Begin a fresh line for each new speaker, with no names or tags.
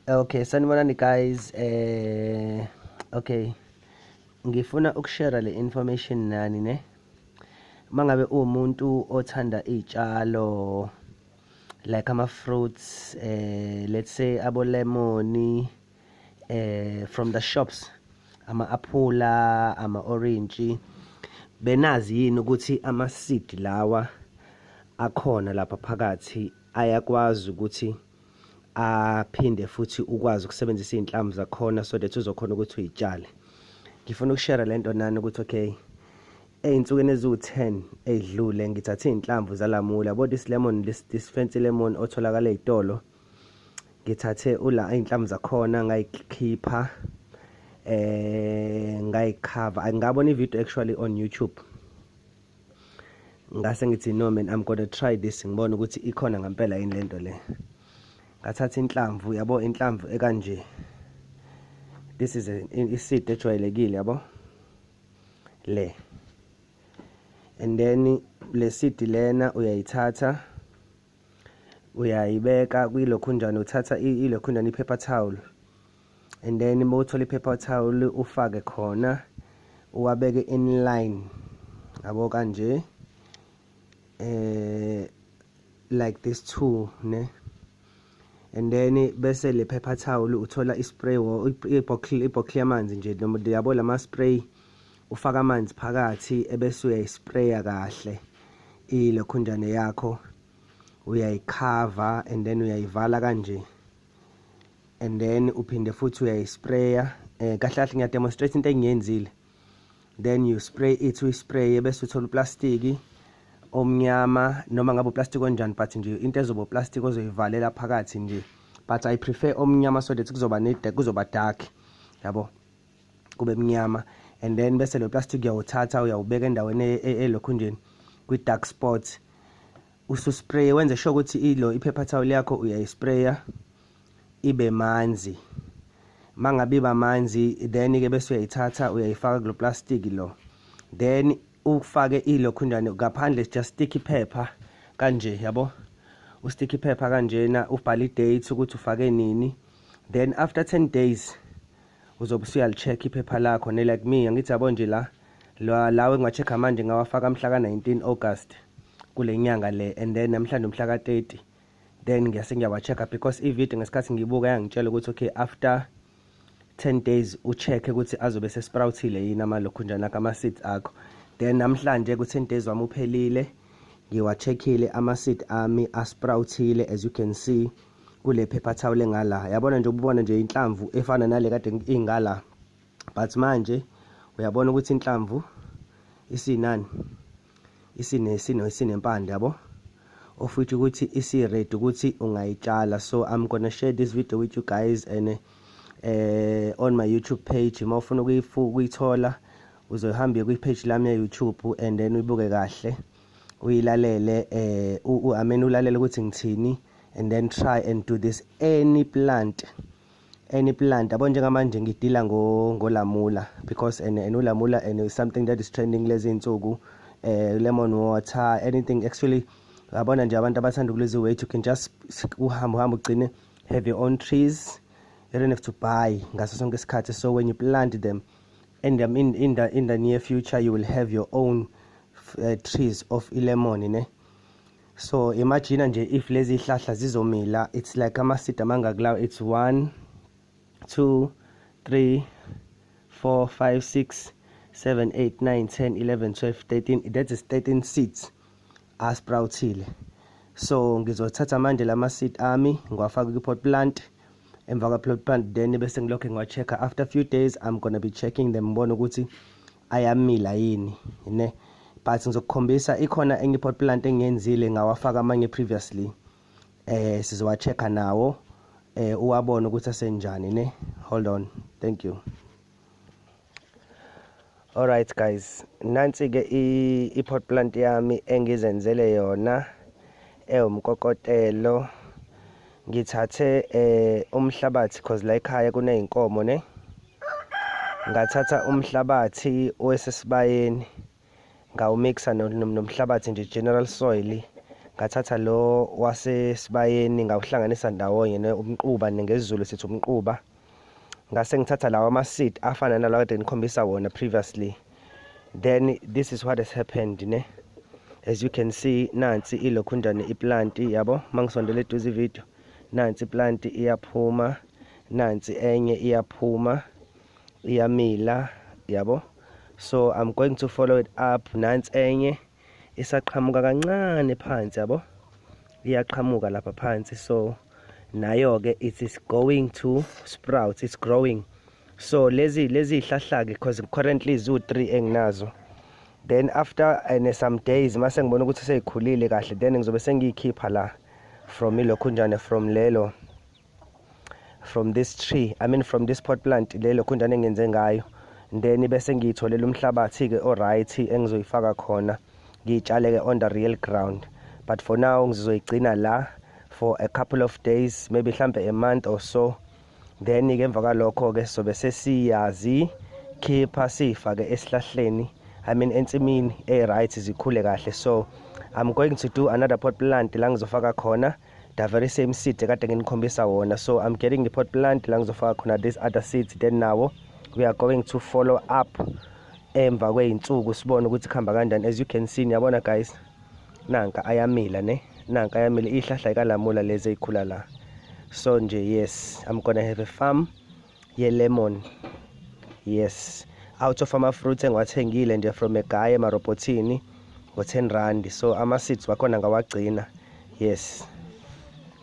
Okay, sanibonani guys. Okay, ngifuna ukushare le information nani ne. Mangabe umuntu othanda izitshalo like ama fruits, let's say abo lemon, from the shops, ama aphula, ama orange, benazi yini ukuthi ama seed lawa akhona lapha phakathi ayakwazi ukuthi aphinde futhi ukwazi ukusebenzisa izinhlamvu zakhona so that uzokhona ukuthi uyitshale. Ngifuna ukushare lento nani ukuthi okay, ey'nsukwini eziwu-10 ey'dlule ngithathe iy'nhlamvu zalamula yabo this lemon, this fancy lemon otholakala ey'tolo. Ngithathe iy'nhlamvu zakhona ngayikhipha, ngayikhava. Ngabona ivideo actually on YouTube. Ngase ngithi no man, I'm gonna try this, ngibona ukuthi ikhona ngempela yini lento le. Ngathatha inhlamvu, yabo inhlamvu ekanje. This is a seed ejwayelekile yabo le. And then le seed lena uyayithatha uyayibeka kwilokhunjana, uthatha ilokhunjana ipaper towel, and then mawuthola ipaper towel ufake khona uwabeke in line yabo kanje, like this two ne. And then bese le paper towel uthola ispray or ibhokhli yamanzi nje, yabo lama spray ufaka amanzi phakathi ebese uyayispraya kahle ilokhunjana yakho, uyayikhava and then uyayivala kanje, and then uphinde futhi uyayispraya. Kahle kahle ngiyademonstrate into engiyenzile. Then you spray it, uyispray bese uthola uplastiki omnyama noma ngabe uplastic onjani, but nje into ezobo plastic ozoyivalela phakathi nje, but I prefer omnyama so that kuzoba dark yabo, kube mnyama. And then bese lo plastic uyawuthatha uyawubeka endaweni elokhunjeni kwi dark spots, ususpray wenze sure ukuthi ipaper towel yakho uyayispraya ibe manzi. Mangabe iba manzi then ke bese uyayithatha uyayifaka kulo plastic lo, then ufake ilokhunjana ngaphandle just sticky paper kanje yabo, sticky paper kanjena, ubhale date ukuthi ufake nini. Then after 10 days uzobe usuyalicheck iphepha lakho ne, like me angithi yabo nje lawe ngwa-check manje ngawafaka mhla ka 19 August kule nyanga le, and then namhlanje mhla ka 30, then ngiyawa-check because ivideo ngesikhathi ngibuka yangitshela ukuthi okay after 10 days ucheck ukuthi azobe sesprouthile yini amalokhunjana akho, ama-seeds akho. Then namhlanje ku-10 days wami uphelile, ngiwa-checkile ama-seed ami asprouthile as you can see kule paper towel engala. Yabona nje ubona nje inhlamvu efana nale kade ingala, but manje uyabona ukuthi inhlamvu isinani, isinempande yabo, of which ukuthi isi-ready ukuthi ungayitshala. So I'm gonna share this video with you guys and on my YouTube page. Uma ufuna ukuyithola uzohamba kwi-page lami ya-YouTube and then uyibuke kahle, uyilalele, ulalele ukuthi ngithini, and then try and do this any plant. Yabo njengamanje ngidila ngolamula because and ulamula and something that is trending lezi insuku, lemon water, anything actually. Yabona nje abantu abathanda ukulezi weight, you can just uhamba ugcine have your own trees, you don't have to buy ngaso sonke isikhathi. So when you plant them and in the near future you will have your own trees of lemon ne. So imagine nje if lezi hlahla zizomila, it's like ama-seed amangakulawo, it's 1 2 3 4 5 6 7 8 9 10 11 12 13, that is 13 seeds asprouthile. So ngizothatha manje lama-seed ami ngiwafaka kwi-pot plant, emva kwa-pot plant then bese ngilokho ngiwa-check-a after few days. I'm gonna be checking them ngibone ukuthi ayamila yini ne. But ngizokukhombisa ikhona enye pot plant engiyenzile ngawafaka amanye previously, sizowa-check-a nawo uwabone ukuthi asenjani ne. Hold on, thank you. Alright guys, nansi ke i-pot plant yami engizenzele yona umkokotelo. Ngithathe umhlabathi cause la ekhaya kuney'nkomo ne. Ngathatha umhlabathi owesesibayeni ngawumixa nomhlabathi nje, general soil, ngathatha lo wasesibayeni ngawuhlanganisa ndawonye umquba ngesiZulu sithi umquba ngase ngithatha lawa ama-seed afana nalawa kade ngikhombisa wona previously. Then this is what has happened ne. As you can see nansi ilokhunjani iplant yabo mangisondele eduze video nansi plant iyaphuma nansi enye iyaphuma iyamila yabo. So I'm going to follow it up. Nansi enye isaqhamuka kancane phansi yabo iyaqhamuka lapha phansi. So nayo ke it is going to sprout, it's growing. So lezi hlahla ke because currently zoo 3 enginazo. Then after some days mase ngibona ukuthi seyikhulile kahle then ngizobe sengiyikhipha la from ilokhunjane from this tree, I mean from this pot plant lelo khunjane engenze ngayo. Then bese ngiyitholela umhlabathi ke alright engizoyifaka khona ngiyitshale ke on the real ground. But for now ngizoyigcina la for a couple of days, maybe mhlambe a month or so. Then ke emva kalokho ke sobe sesiyazi khipha sifake esihlahleni, I mean ensimini right zikhule kahle. So I'm going to do another pot plant la ngizofaka khona the very same seed kade nginikhombisa wona. So I'm getting the pot plant la ngizofaka khona these other seeds, then now we are going to follow up emva kweyinsuku sibone ukuthi khamba kanjani. As you can see niyabona guys, nanka ayamila ne, nanka ayamila ihlahla ikalamula lezi ezikhula la. So nje yes, I'm gonna have a farm ye lemon, yes, out of ama-fruits engiwathengile nje from eGaye emarobotini ngo 10 rand. So ama-seeds wakhona ngawagcina, yes.